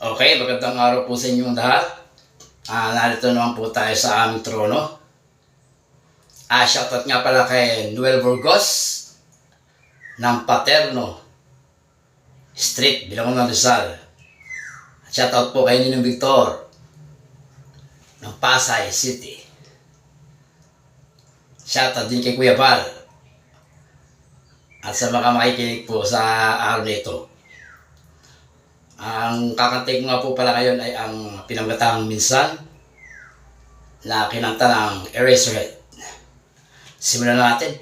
Okay, magandang araw po sa inyong lahat. Narito naman po tayo sa aming trono. Shoutout nga pala kay Noel Burgos ng Paterno Street, Bilangong ng Rizal. Shoutout po kay Ninong Victor ng Pasay City. Shoutout din kay Kuya Val at sa mga makikinig po sa araw nito. Ang kakantay ko nga po pala ngayon ay ang pinanggatang Minsan na kinanta ng Eraserhead. Simulan natin.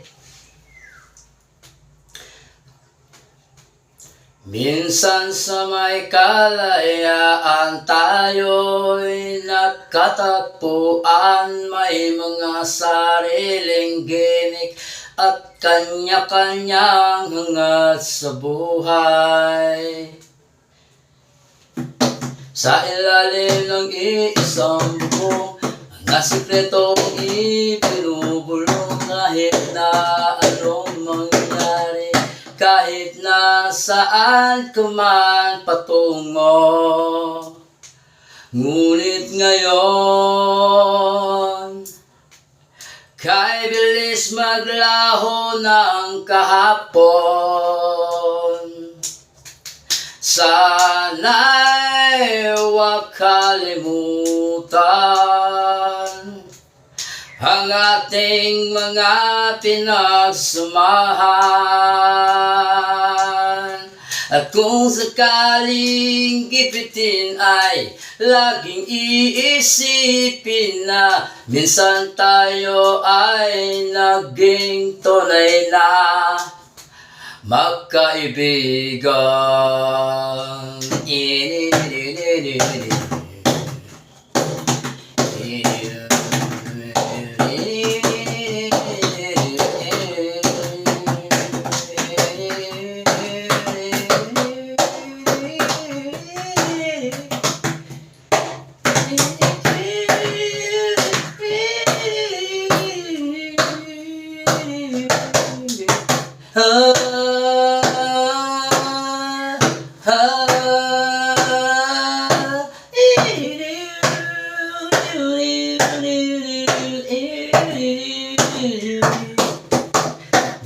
Minsan sa may kalayaan tayo'y nagkatagpuan, may mga sariling ginik at kanya-kanyang hangad sa buhay. Sa ilalim ng iisang bubong, ang sikretong ipinubulong, kahit na anong mangyari, kahit na saan ka man patungo. Ngunit ngayon, kay bilis maglaho ng kahapon, sana'y huwag kalimutan ang ating mga pinagsamahan. At kung sakaling gipitin ay laging iisipin na minsan tayo ay naging tunay na magkaibigan.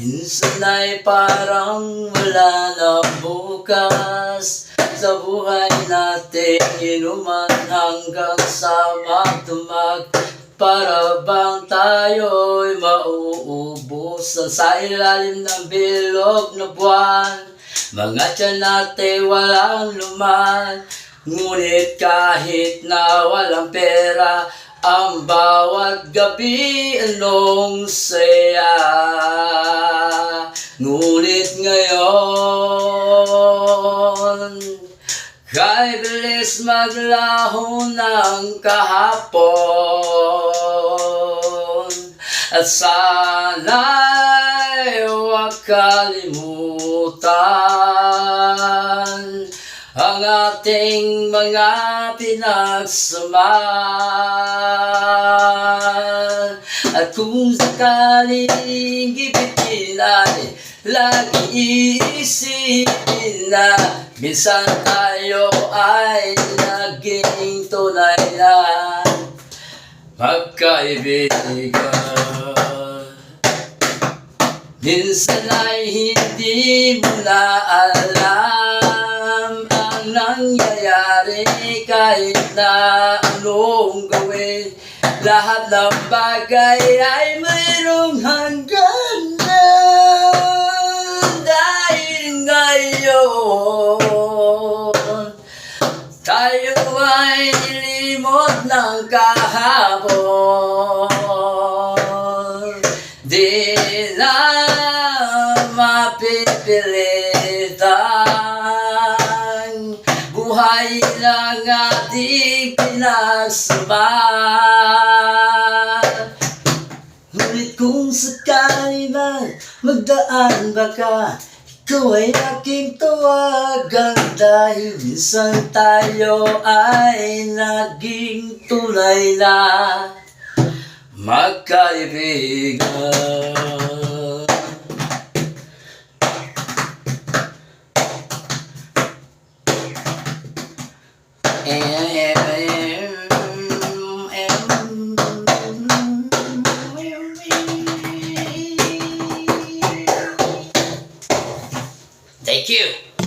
Minsan ay parang wala na bukas sa buhay natin, inuman hanggang sa magdamag. Para bang tayo'y mauubusan sa ilalim ng bilog na buwan. Mga tiyan natin walang luman, ngunit kahit na walang pera, ang bawat gabi anong saya. Ngunit ngayon, kay bilis maglaho ng kahapon, at sana'y huwag kalimutan ang ating mga pinagsamahan. At kung sakaling gipitin ay lagi iisipin na minsan tayo ay naging tunay na magkaibigan. Minsan ay hindi mo na alam ang nangyayari, kahit na anong gawin, lahat ng bagay ay mayroong hangganan. Dahil ngayon, tayo ay nilimot ng kahapon. Di na mapipilitan, buhay lang ating pinagsamahan. Ngunit kung sakali man magdaan baka, ikaw ay aking tawagan, dahil minsan tayo ay naging tunay na magkaibigan. Thank you.